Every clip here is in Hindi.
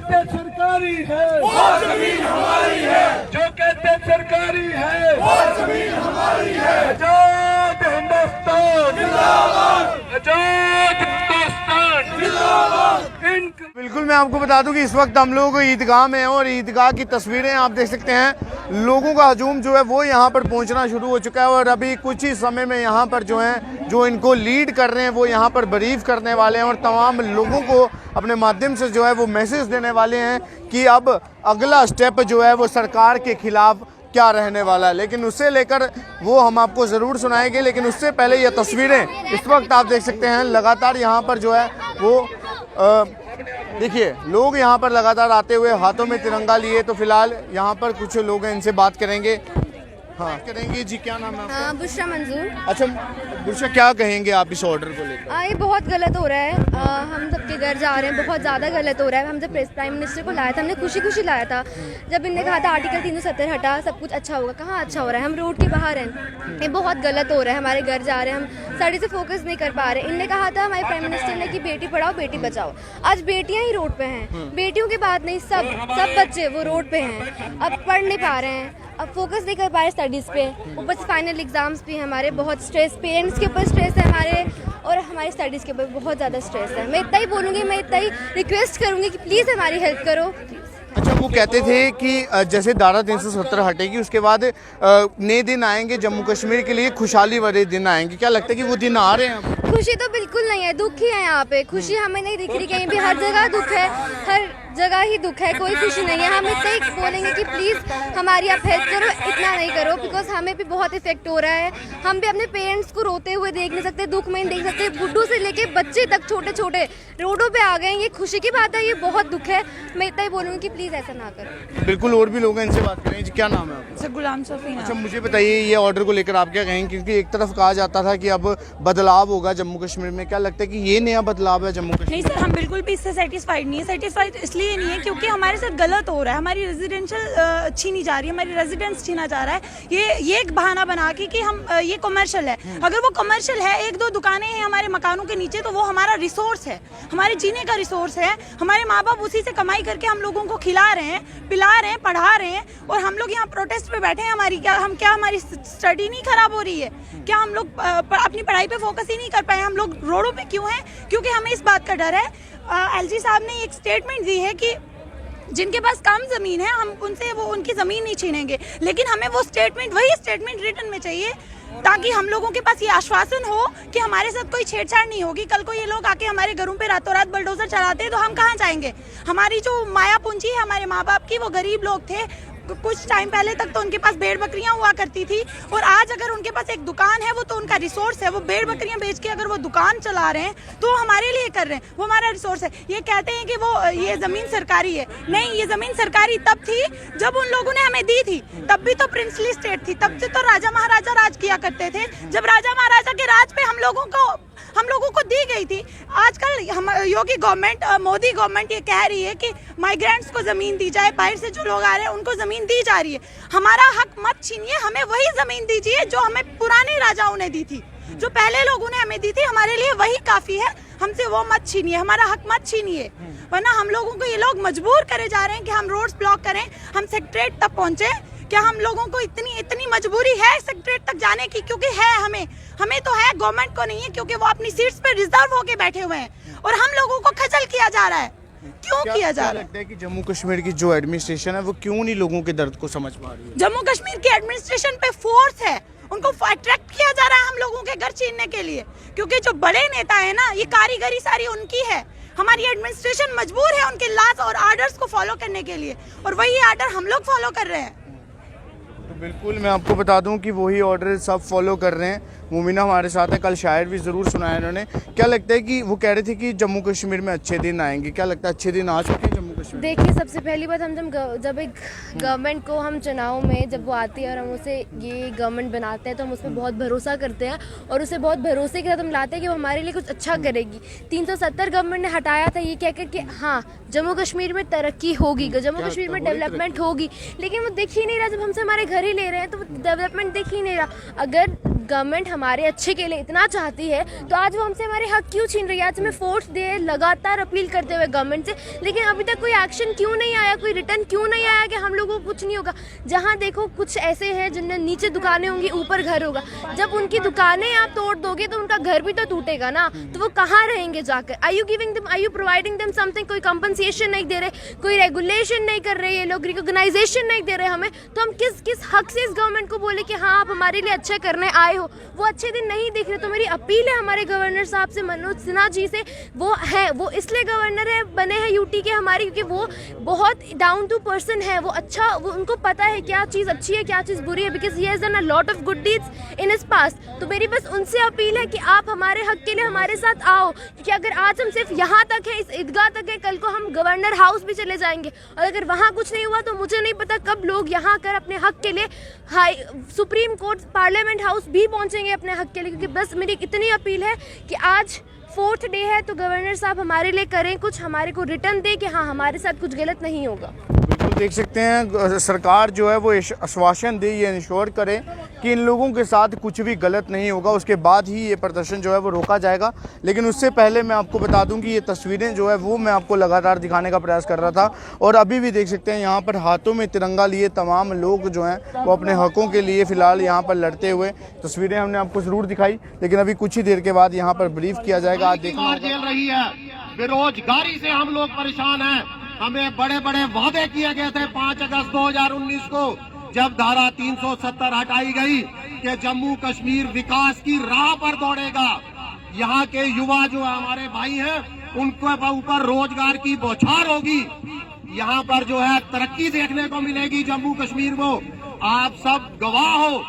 कहते सरकारी है वो जमीन हमारी है, जो कहते सरकारी है वो जमीन हमारी है। आजाद हिंदुस्तान जिंदाबाद, आजाद हिंदुस्तान जिंदाबाद। बिल्कुल, मैं आपको बता दूं कि इस वक्त हम लोग ईदगाह में हैं और ईदगाह की तस्वीरें आप देख सकते हैं। लोगों का हजूम जो है वो यहाँ पर पहुँचना शुरू हो चुका है और अभी कुछ ही समय में यहाँ पर जो है जो इनको लीड कर रहे हैं वो यहाँ पर ब्रीफ करने वाले हैं और तमाम लोगों को अपने माध्यम से जो है वो मैसेज देने वाले हैं कि अब अगला स्टेप जो है वो सरकार के खिलाफ क्या रहने वाला है। लेकिन उससे लेकर वो हम आपको ज़रूर सुनाएंगे, लेकिन उससे पहले ये तस्वीरें इस वक्त आप देख सकते हैं। लगातार यहाँ पर जो है वो देखिए लोग यहाँ पर लगातार आते हुए हाथों में तिरंगा लिए। तो फिलहाल यहाँ पर कुछ लोग हैं, इनसे बात करेंगे। हाँ करेंगे जी, क्या नाम है आपका? बुशरा मंजूर। अच्छा बुशरा, क्या कहेंगे आप इस ऑर्डर को लेकर? ये बहुत गलत हो रहा है। हम सबके घर जा रहे हैं, बहुत ज़्यादा गलत हो रहा है। हम जब प्राइम मिनिस्टर को लाया था, हमने खुशी खुशी लाया था। जब इनने कहा था आर्टिकल 370 हटा, सब कुछ अच्छा होगा, कहाँ अच्छा हो रहा है? हम रोड के बाहर हैं। ये बहुत गलत हो रहा है। हमारे घर जा रहे हैं, हम स्टडी से फोकस नहीं कर पा रहे। इनने कहा था हमारे प्राइम मिनिस्टर ने कि बेटी पढ़ाओ बेटी बचाओ। आज बेटियाँ ही रोड पे हैं, बेटियों की बात नहीं, सब बच्चे वो रोड पे हैं। अब पढ़ नहीं पा रहे हैं, अब फोकस नहीं कर पा रहे स्टडीज़ पे। ऊपर से फाइनल एग्जाम्स भी हैं हमारे, बहुत स्ट्रेस, पेरेंट्स के ऊपर स्ट्रेस है हमारे और हमारी स्टडीज़ के ऊपर बहुत ज़्यादा स्ट्रेस है। मैं इतना ही बोलूँगी, मैं इतना ही रिक्वेस्ट करूँगी कि प्लीज़ हमारी हेल्प करो। अच्छा, वो कहते थे कि जैसे धारा 370 हटेगी उसके बाद नए दिन आएंगे जम्मू कश्मीर के लिए, खुशहाली वाले दिन आएंगे। क्या लगता है कि वो दिन आ रहे हैं? खुशी तो बिल्कुल नहीं है, दुख ही है यहाँ पे। खुशी हमें नहीं दिख रही कहीं भी, हर जगह दुख है, हर जगह ही दुख है, कोई खुशी नहीं है। हम इतना ही बोलेंगे कि प्लीज़ हमारी आप हेल्प करो, इतना नहीं करो, बिकॉज हमें भी बहुत इफेक्ट हो रहा है। हम भी अपने पेरेंट्स को रोते हुए देख नहीं सकते, दुख में नहीं देख सकते। बुड्ढू से लेके बच्चे तक छोटे छोटे रोडों पे आ गए। ये खुशी की बात है, ये बहुत दुख है। मैं इतना ही बोलूँगी कि प्लीज़ ऐसा ना करो। बिल्कुल, और भी लोग हैं, इनसे बात करें जी। क्या नाम है आपका? सर गुलाम सफीना। अच्छा मुझे बताइए, ये ऑर्डर को लेकर आप क्या कहेंगे? क्योंकि एक तरफ कहा जाता था कि अब बदलाव होगा जम्मू कश्मीर में, क्या लगता है कि ये नया बदलाव है जम्मू कश्मीर? नहीं सर, हम बिल्कुल भी इससे सेटिस्फाइड नहीं है। सेटिस्फाइड इसलिए नहीं है क्योंकि हमारे साथ गलत हो रहा है। हमारी रेजिडेंशियल छीनी जा रही है, हमारी रेजिडेंस छीना जा रहा है। ये एक बहाना बना के कि हम ये कमर्शियल है। अगर वो कमर्शियल है, एक दो दुकानें हैं हमारे मकानों के नीचे, तो वो हमारा रिसोर्स है, हमारे जीने का रिसोर्स है। हमारे माँ बाप उसी से कमाई करके हम लोगों को खिला रहे हैं, पिला रहे हैं, पढ़ा रहे हैं और हम लोग यहाँ प्रोटेस्ट पे बैठे हैं। हमारी स्टडी नहीं खराब हो रही है? क्या हम लोग अपनी पढ़ाई पे फोकस ही नहीं कर पाए? हम लोग रोडों पे क्यों हैं? क्योंकि हमें इस बात का डर है। एलजी साहब ने एक स्टेटमेंट दी है कि जिनके पास कम जमीन है हम उनसे वो उनकी जमीन नहीं छीनेंगे, लेकिन हमें वो स्टेटमेंट, वही स्टेटमेंट रिटर्न में चाहिए ताकि हम लोगों के पास ये आश्वासन हो कि हमारे साथ कोई छेड़छाड़ नहीं होगी। कल को ये लोग आके हमारे घरों पे रातों रात बुलडोजर चलाते हैं तो हम कहाँ जाएंगे? हमारी जो माया पूंजी है हमारे माँ बाप की, वो गरीब लोग थे। कुछ टाइम पहले तक तो उनके पास भेड़ बकरियां हुआ करती थी और आज अगर उनके पास एक दुकान है, वो तो उनका रिसोर्स है। वो भेड़ बकरियां बेच के अगर वो दुकान चला रहे हैं तो हमारे लिए कर रहे हैं, वो हमारा रिसोर्स है। ये कहते हैं कि वो ये जमीन सरकारी है। नहीं, ये जमीन सरकारी तब थी जब उन लोगों ने हमें दी थी, तब भी तो प्रिंसली स्टेट थी, तब से तो राजा महाराजा राज किया करते थे। जब राजा महाराजा के राज पे हम लोगों को दी गई थी। आजकल हम योगी गवर्नमेंट, मोदी गवर्नमेंट ये कह रही है कि माइग्रेंट्स को जमीन दी जाए, बाहर से जो लोग आ रहे हैं उनको जमीन दी जा रही है। हमारा हक मत छीनिए, हमें वही जमीन दीजिए जो हमें पुराने राजाओं ने दी थी, जो पहले लोगों ने हमें दी थी। हमारे लिए वही काफी है, हमसे वो मत छीनिए, हमारा हक मत छीनिए, वरना हम लोगों को ये लोग मजबूर करे जा रहे हैं कि हम रोड्स ब्लॉक करें, हम सेक्रेटरीट तक पहुंचे। क्या हम लोगों को इतनी मजबूरी है सेक्रेटरीट तक जाने की? क्योंकि है, हमें तो है, गवर्नमेंट को नहीं है, क्योंकि वो अपनी सीट्स पे रिजर्व होके बैठे हुए हैं और हम लोगों को खजल किया जा रहा है। क्यों किया जा रहा है? लगता है कि जम्मू कश्मीर की जो एडमिनिस्ट्रेशन है वो क्यों नहीं लोगों के दर्द को समझ पा रही है? जम्मू कश्मीर की एडमिनिस्ट्रेशन पे फोर्स है, उनको अट्रैक्ट किया जा रहा है हम लोगों के घर छीनने के लिए, क्योंकि जो बड़े नेता है ना, ये कारीगरी सारी उनकी है। हमारी एडमिनिस्ट्रेशन मजबूर है उनके लॉज और आर्डर्स को फॉलो करने के लिए, और वही आर्डर हम लोग फॉलो कर रहे हैं। तो बिल्कुल मैं आपको बता दूं कि वही ऑर्डर सब फॉलो कर रहे हैं। मुमीना हमारे साथ है, कल शायर भी ज़रूर सुनाया इन्होंने। क्या लगता है कि वो कह रहे थे कि जम्मू कश्मीर में अच्छे दिन आएंगे, क्या लगता है अच्छे दिन आ चुके हैं जम्मू कश्मीर? देखिए, सबसे पहली बात, हम जब एक गवर्नमेंट को हम चुनाव में जब वो आती है और हम उसे ये गवर्नमेंट बनाते हैं तो हम उस पर बहुत भरोसा करते हैं और उसे बहुत भरोसे के साथ हम लाते हैं कि वो हमारे लिए कुछ अच्छा करेगी। 370 गवर्नमेंट ने हटाया था ये कहकर कि हाँ जम्मू कश्मीर में तरक्की होगी, जम्मू कश्मीर में डेवलपमेंट होगी, लेकिन वो दिख ही नहीं रहा। जब हमसे हमारे घर ही ले रहे हैं तो डेवलपमेंट दिख ही नहीं रहा। अगर गवर्नमेंट हमारे अच्छे के लिए इतना चाहती है तो आज वो हमसे हमारे हक क्यों छीन रही है? आज हमें 4th डे लगातार अपील करते हुए गवर्नमेंट से, लेकिन अभी तक कोई एक्शन क्यों नहीं आया, कोई रिटर्न क्यों नहीं आया कि हम लोगों को कुछ नहीं होगा? जहाँ देखो कुछ ऐसे हैं जिनमें नीचे दुकानें होंगी, ऊपर घर होगा। जब उनकी दुकानें आप तोड़ दोगे तो उनका घर भी तो टूटेगा ना, तो वो कहाँ रहेंगे जाकर? I you giving them, I you providing them something? कोई कंपनसेशन नहीं दे रहे, कोई रेगुलेशन नहीं कर रहे, ये लोग रिकॉग्नाइजेशन नहीं दे रहे हमें, तो हम किस हक से इस गवर्नमेंट को बोले कि हाँ आप हमारे लिए अच्छा करने आए हो? वो अच्छे दिन नहीं दिख रहे। तो मेरी अपील है हमारे गवर्नर साहब से, मनोज सिन्हा जी से, वो इसलिए गवर्नर है बने हैं यूटी के हमारे, क्योंकि वो बहुत डाउन टू पर्सन है, वो अच्छा, वो उनको पता है क्या चीज़ अच्छी है क्या चीज़ बुरी है, because he has done a lot of good deeds in his past. तो मेरी बस उनसे अपील है कि आप हमारे हक के लिए हमारे साथ आओ, क्योंकि अगर आज हम सिर्फ यहाँ तक है, इस ईदगाह तक है, कल को हम गवर्नर हाउस भी चले जाएंगे, और अगर वहाँ कुछ नहीं हुआ तो मुझे नहीं पता कब लोग यहाँ कर अपने हक के लिए सुप्रीम कोर्ट, पार्लियामेंट हाउस भी पहुँचेंगे अपने हक के लिए। क्योंकि बस मेरी इतनी अपील है कि आज 4th डे है तो गवर्नर साहब हमारे लिए करें कुछ, हमारे को रिटर्न दे कि हाँ हमारे साथ कुछ गलत नहीं होगा। बिल्कुल देख सकते हैं सरकार जो है वो आश्वासन दे, ये इंश्योर करे कि इन लोगों के साथ कुछ भी गलत नहीं होगा, उसके बाद ही ये प्रदर्शन जो है वो रोका जाएगा। लेकिन उससे पहले मैं आपको बता दूं कि ये तस्वीरें जो है वो मैं आपको लगातार दिखाने का प्रयास कर रहा था, और अभी भी देख सकते हैं यहाँ पर हाथों में तिरंगा लिए तमाम लोग जो हैं वो अपने हकों के लिए फ़िलहाल यहाँ पर लड़ते हुए, तस्वीरें हमने आपको ज़रूर दिखाई, लेकिन अभी कुछ ही देर के बाद यहाँ पर ब्रीफ किया जाएगा। आज देखना झेल रही है, बेरोजगारी से हम लोग परेशान हैं। हमें बड़े बड़े वादे किए गए थे 5 अगस्त 2019 को, जब धारा 370 हटाई गई कि जम्मू कश्मीर विकास की राह पर दौड़ेगा। यहाँ के युवा जो हमारे भाई हैं उनके ऊपर रोजगार की बौछार होगी, यहाँ पर जो है तरक्की देखने को मिलेगी जम्मू कश्मीर को। आप सब गवाह हो,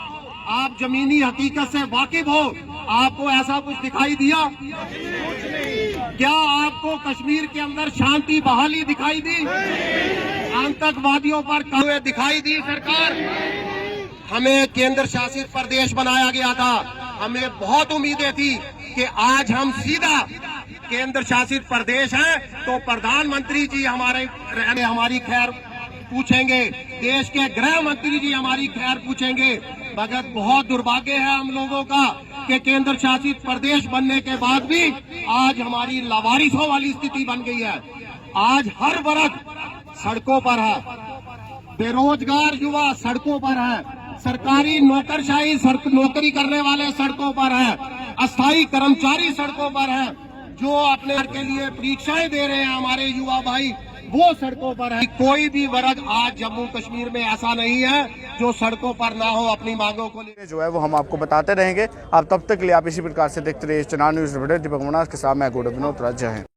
आप जमीनी हकीकत से वाकिफ हो। आपको ऐसा कुछ दिखाई दिया? क्या आपको कश्मीर के अंदर शांति बहाली दिखाई दी? आतंकवादियों पर हुए दिखाई दी सरकार? हमें केंद्र शासित प्रदेश बनाया गया था, हमें बहुत उम्मीदें थी कि आज हम सीधा केंद्र शासित प्रदेश हैं तो प्रधानमंत्री जी हमारी खैर पूछेंगे, देश के गृह मंत्री जी हमारी खैर पूछेंगे। मगर बहुत दुर्भाग्य है हम लोगों का कि केंद्र शासित प्रदेश बनने के बाद भी आज हमारी लावारिसों वाली स्थिति बन गई है। आज हर वर्ग सड़कों पर है, बेरोजगार युवा सड़कों पर है, सरकारी नौकरशाही नौकरी करने वाले सड़कों पर है, अस्थायी कर्मचारी सड़कों पर है, जो अपने के लिए परीक्षाएं दे रहे हैं हमारे युवा भाई वो सड़कों पर है। कोई भी वर्ग आज जम्मू कश्मीर में ऐसा नहीं है जो सड़कों पर ना हो अपनी मांगों को लिए। जो है वो हम आपको बताते रहेंगे। आप तब तक के लिए आप इसी प्रकार से देखते रहिए चनाव न्यूज़। दीपक मनास के साथ मैं गौरव विनोद। जय हिंद।